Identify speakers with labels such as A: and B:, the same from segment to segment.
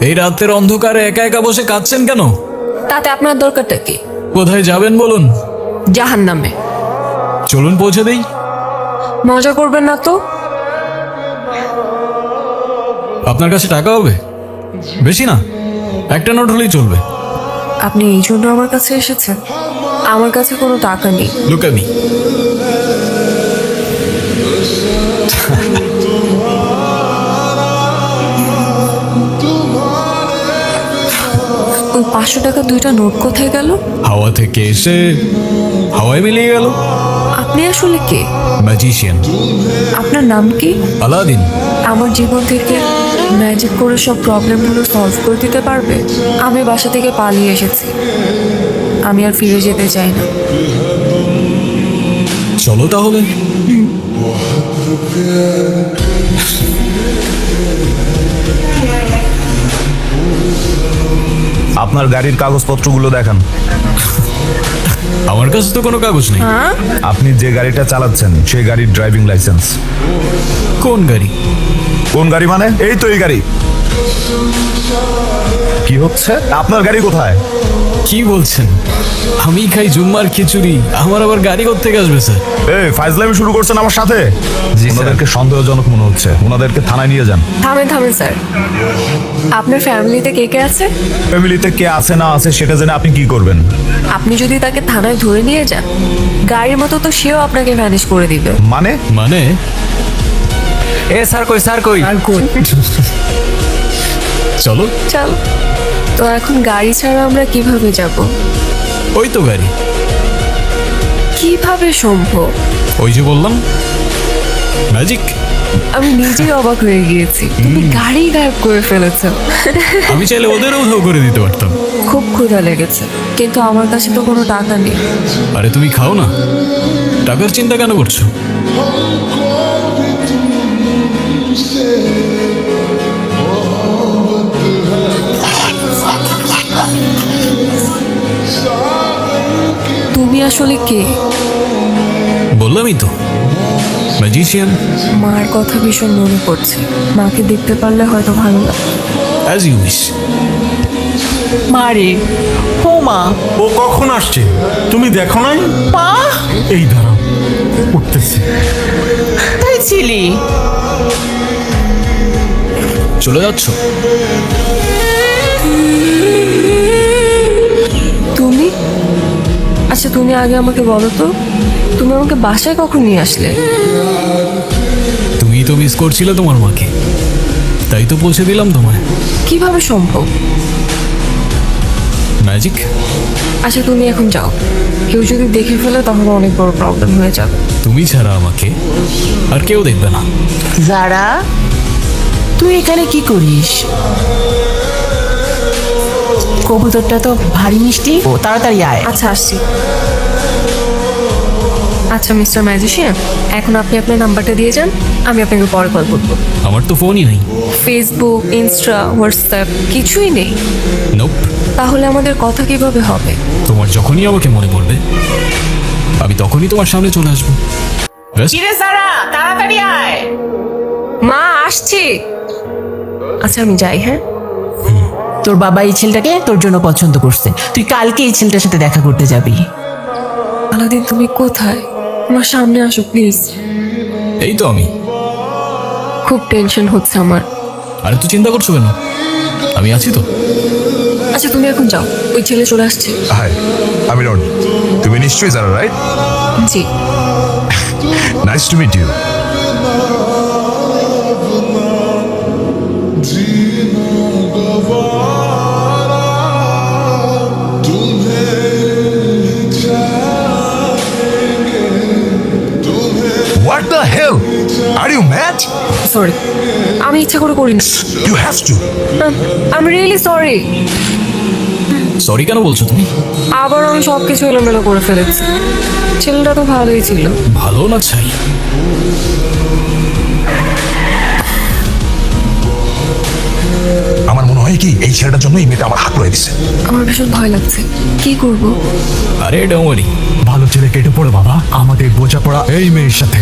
A: এই রাতের অন্ধকারে একা একা বসে কাঁদছেন কেন?
B: তাতে আপনার দরকারটা কি?
A: কোথায় যাবেন বলুন?
B: জাহান্নামে।
A: চলুন পৌঁছে দেই।
B: মজা করবেন না তো?
A: আপনার কাছে টাকা হবে? বেশি না, একটা নোট হলেই চলবে।
B: আপনি এই জন্য আমার কাছে এসেছেন? আমার কাছে কোনো টাকা নেই।
A: Look at me.
B: ওই 500 টাকা দুইটা নোট কোথায় গেল?
A: হাওয়া থেকে এসে হাওয়ায় মিলিয়ে গেল।
B: আপনি আসলে কে?
A: ম্যাজিশিয়ান।
B: আপনার নাম কি?
A: আলাদিন।
B: আমার জীবন থেকে ম্যাজিক করে সব প্রবলেমগুলো সলভ করে দিতে পারবে? আমি বাসা থেকে পালিয়ে এসেছি, আমি আর ফিরে যেতে চাই না।
A: চলো তাহলে।
C: আপনার গাড়ির কাগজপত্রগুলো দেখান।
A: আমার কাছে তো কোনো কাগজ নেই।
B: হ্যাঁ,
C: আপনি যে গাড়িটা চালাচ্ছেন সেই গাড়ির ড্রাইভিং লাইসেন্স।
A: কোন গাড়ি?
C: কোন গাড়ি মানে? এই তো এই গাড়ি। কি হচ্ছে? আপনার গাড়ি কোথায়?
A: কি বলছেন? আমি খাই জুম্মার খিচুড়ি, আমার আবার গাড়ি কোত্থেকে আসবে স্যার?
C: এই ফাইজলামি শুরু করছেন আমার সাথে? ওনাদেরকে সন্দেহজনক মনে হচ্ছে, ওনাদেরকে থানায় নিয়ে যান।
B: থামেন থামেন স্যার। আপনার ফ্যামিলিতে কে কে আছে?
C: ফ্যামিলিতে কে আছে না আছে সেটা জেনে আপনি কি করবেন?
B: আপনি যদি তাকে থানায় ধরে নিয়ে যান, গাড়ির মতো তো সেও আপনাকে ভ্যানিশ করে দিবে।
C: মানে?
A: মানে
D: এ স্যার কই, স্যার কই?
A: চলো।
B: চল। তো এখন গাড়ি ছাড়া আমরা কিভাবে যাব?
A: ওই তো গাড়ি।
B: কিভাবে সম্ভব?
A: ওই যে বললাম, ম্যাজিক।
B: আমি নিজেই অবাক হয়ে গিয়েছি, তুমি গাড়ি গায়েব করে ফেলেছো।
A: আমি চাইলে ওদেরও উধাও করে দিতে পারতাম।
B: খুব ক্ষুধা লেগেছে, কিন্তু আমার কাছে তো কোনো টাকা নেই।
A: আরে তুমি খাও না, টাকার চিন্তা কেন করছো?
B: তুমি আসলে কে?
A: বললামই তো, ম্যাজিশিয়ান।
B: মার কথা ভীষণ মনে পড়ছে, মাকে দেখতে পারলে হয়তো ভালো লাগতো।
A: As you wish.
E: মারে, ও মা,
F: ও কখন আসছে তুমি দেখো নাই?
E: মা,
F: এই দাঁড়াও, উঠতেছে।
E: তাই ছিলি?
A: চলে যাচ্ছ?
B: তুমি? আচ্ছা তুমি আগে আমাকে বলো তো, তুমি আমাকে বাসায় কখন নিয়ে আসলে?
A: তুমি তো মিস করছিলে তোমার মাকে, তাই তো পৌঁছে দিলাম তোমায়।
B: কিভাবে সম্ভব?
A: ম্যাজিক।
B: আচ্ছা তুমি এখন যাও, কেউ যদি দেখে ফেলে তাহলে অনেক বড় প্রবলেম হয়ে যাবে।
A: তুমি ছাড়া আমাকে আর কেউ দেখবে না।
E: যারা, তুই এখানে কি করিস? কবুতরটা তো ভারী মিষ্টি, ও তাড়াতাড়ি আয়।
B: আচ্ছা আসছি। আচ্ছা মিস্টার ম্যাজিশিয়ান, এখন আপনি আপনার নাম্বারটা দিয়ে যান, আমি আপনাকে পরে কল করবো।
A: আমার তো ফোনই নেই।
B: ফেসবুক, ইনস্টা, হোয়াটসঅ্যাপ কিছুই নেই।
A: নোপ।
B: তাহলে আমাদের কথা কিভাবে হবে?
A: তোমার যখনই আমাকে মনে পড়বে, আমি তখনই তোমার সামনে চলে আসবো। ব্যাস।
E: কিরে যারা, তাড়াতাড়ি আয়।
B: মা আসছি। আচ্ছা আমি যাই, হ্যাঁ?
E: তোর বাবা এই ছেলেটাকে তোর জন্য পছন্দ করছে, তুই কালকে এই ছেলেটার সাথে দেখা করতে যাবি।
B: আলাদিন তুমি কোথায়? আমার সামনে আসো প্লিজ।
A: এই তো আমি।
B: খুব টেনশন হচ্ছে আমার।
A: আরে তো চিন্তা করছো কেন, আমি আছি তো।
B: আচ্ছা তুমি এখন যাও, ওই ছেলে চলে আসছে।
C: হাই, আমি রন। তুমি নিশ্চয়ই জানো, রাইট?
B: জি।
C: Nice to meet you. What the hell? Are you mad?
B: Sorry, আমি ইচ্ছা করে করিনি।
C: You have to.
B: I am really sorry.
A: Sorry কেন বলছো তুমি?
B: আবার আমি সব কিছু এলোমেলো করে ফেলেছি। ছেলেটা তো ভালোই ছিল।
A: ভালো না চাই?
C: আমার মনে হয় কি এই ছেলেটার জন্য এই মেয়েটা আমার হাত রয়ে দিছে।
B: আমার ভীষণ ভয় লাগছে, কি করব?
A: আরে ডোমরি,
F: ভালো ছেলে কেটে পড়ে বাবা, আমাদের বোঝাপড়া এই মেয়ের সাথে।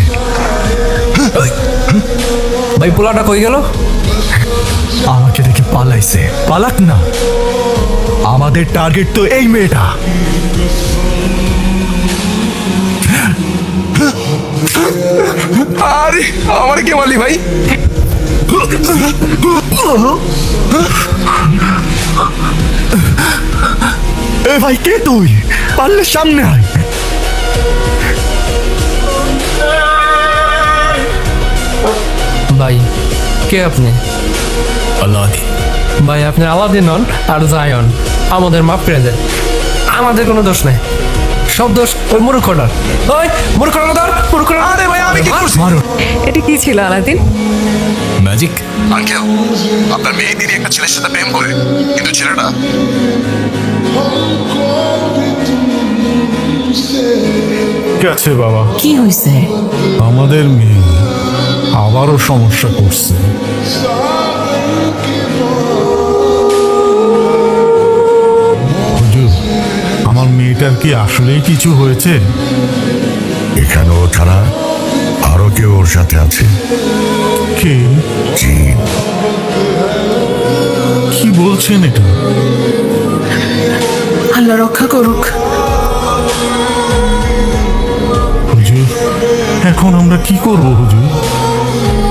D: ভাই পোলাটা কই গেল?
F: আমাকে দেখে পালাইছে। পালাক না, আমাদের টার্গেট তো এই মেয়েটা।
C: আরে আমার কে মারলি ভাই?
F: এ ভাই, কে তুই? পারলে সামনে আয়।
D: ভাই কে আপনি?
A: আল্লাদিন।
D: ভাই আপনি আলাদিন নন আর জায়ন, আমাদের মাফ করে দেন, আমাদের কোনো দোষ নেই, সব দোষ ওই মূর্খটার। ওই মূর্খটার ধর, মূর্খটার।
C: আরে ভাই, আমি কি করছি?
F: মারো।
B: এটা কি ছিল আলাদিন?
A: ম্যাজিক।
C: আঙ্কেল, আপনার মেয়ে দিদি একটা ছেলের সাথে প্রেম করে, কিন্তু ছেলেটা
F: ঠিক আছে বাবা,
E: কি হয়েছে?
F: আমাদের মেয়ে আবারও সমস্যা করছে। হুজুর, আমার মেয়েটার কি আসলেই কিছু হয়েছে?
G: এখানে ও ছাড়া আরো কেউ ওর সাথে আছে।
F: কে?
G: জিন।
F: কি বলছেন এটা?
E: আল্লাহ রক্ষা করুক।
F: হুজুর, এখন আমরা কি করব হুজুর?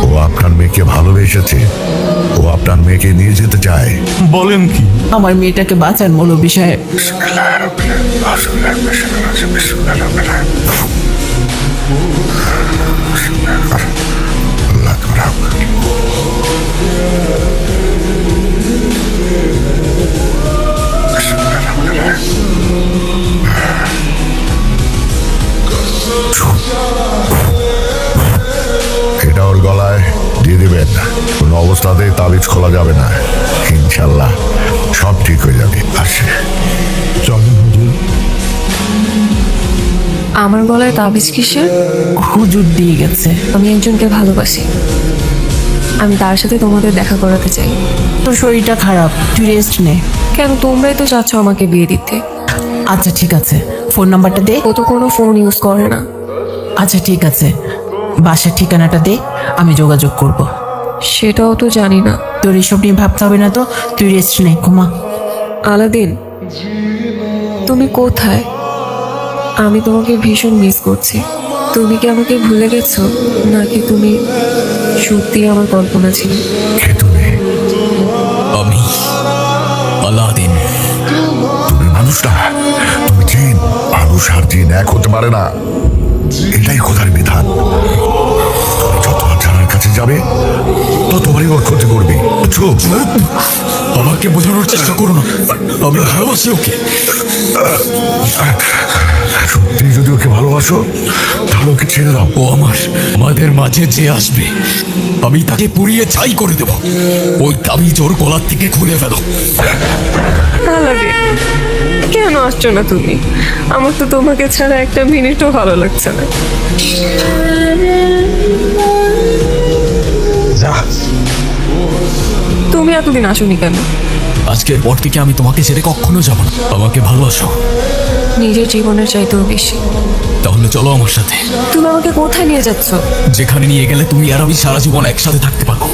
G: ও আপনার মেয়েকে ভালোবেসেছে, ও আপনার মেয়েকে নিয়ে যেতে চায়।
F: বলেন কি?
E: আমার মেয়েটাকে বাঁচান মৌলভী সাহেব।
G: এটা ওর গলায় দিয়ে দিবেন, কোনো অবস্থাতেই তাবিজ খোলা যাবে না। ইনশাল্লাহ সব ঠিক হয়ে যাবে। আসে,
F: চলেন হুজুর।
B: আমার গলায় তাবিজ কিসের?
E: হুজুর দিয়ে গেছে।
B: আমি একজনকে ভালোবাসি, আমি তার সাথে তোমাদের দেখা করাতে চাই।
E: তোর শরীরটা খারাপ, তুই রেস্ট নে।
B: কেন, তোমরাই তো চাচ্ছ আমাকে বিয়ে দিতে।
E: আচ্ছা ঠিক আছে, ফোন নাম্বারটা দে।
B: ও তো কোনো ফোন ইউজ করে না।
E: আচ্ছা ঠিক আছে, বাসার ঠিকানাটা দে, আমি যোগাযোগ করব।
B: সেটাও তো জানি না।
E: তোর এসব নিয়ে ভাবতে হবে না তো, তুই রেস্ট নে, ঘুমা।
B: আলাদিন, তুমি কোথায়? আমি তোমাকে ভীষণ মিস করছি। তুমি কি আমাকে ভুলে গেছো, নাকি তুমি সত্যি আমার কল্পনা ছিল?
G: কে তুমি?
A: আমি আল্লাদিন।
G: তুমি মানুষ না, তুমি জিন। মানুষ আর জিন এক হতে পারে না, এটাই খোদার বিধান। তুমি যত আল্লাহর কাছে যাবে ততবারই ওর ক্ষতি করবে, বুঝছো?
A: আমাকে বোঝানোর চেষ্টা করো না, আমি ভালোবাসি ওকে।
G: সত্যি যদি ওকে ভালোবাসো তাহলে ওকে ছেড়ে দাও।
A: ও আমাদের মাঝে যে আসবে, আমি তাকে পুড়িয়ে ছাই করে দেব। ওই তাবিজ ওর গলার থেকে খুলে ফেলো।
B: আলাদিন, কেন আসছো না তুমি? আমার তো তোমাকে ছাড়া একটা মিনিটও ভালো লাগছে না। তুমি এতদিন আসোনি কেন?
A: আজকের পর থেকে আমি তোমাকে ছেড়ে কখনো যাব না। আমাকে ভালোবাসো,
B: নিজের জীবনের চাইতেও বেশি।
A: তাহলে চলো আমার সাথে।
B: তুমি আমাকে কোথায় নিয়ে যাচ্ছ?
A: যেখানে নিয়ে গেলে তুমি আর আমি সারা জীবন একসাথে থাকতে পারবো।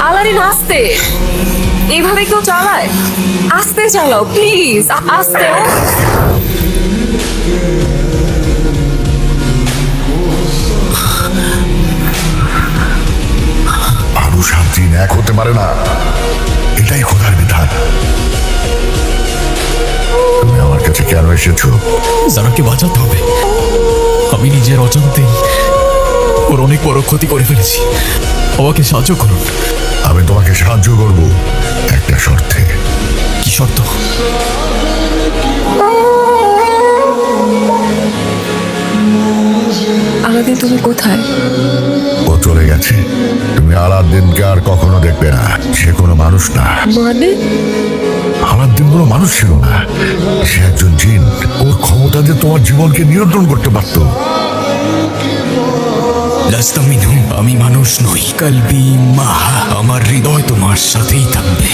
B: আলাদিন, আস্তে। এইভাবে কেউ চালায়? আস্তে চালাও প্লিজ, আস্তে।
G: মানুষ আর জিন এক হতে পারে না, এটাই খোদার বিধান। তুমি আমার কাছে কেন এসেছো?
A: যারাকে বাঁচাতে হবে। আমি নিজের অজান্তেই ওর অনেক বড় ক্ষতি করে ফেলেছি। আমাকে সাহায্য করুন।
G: আমি তোমাকে সাহায্য করব একটা শর্তে।
A: কি শর্ত?
B: আলাদিন, তুমি কোথায়?
G: ও চলে গেছে, তুমি আলাদিনকে আর কখনো দেখবে না। সে কোনো মানুষ না।
B: মানে?
G: আলাদিন কোনো মানুষ ছিল না, সে একজন জিন। ওর ক্ষমতা দিয়ে তোমার জীবনকে নিয়ন্ত্রণ করতে পারতো।
A: লাস্তা মিনহু, আমি মানুষ নই। কালবি মাহা, আমার হৃদয় তোমার সাথেই থাকবে।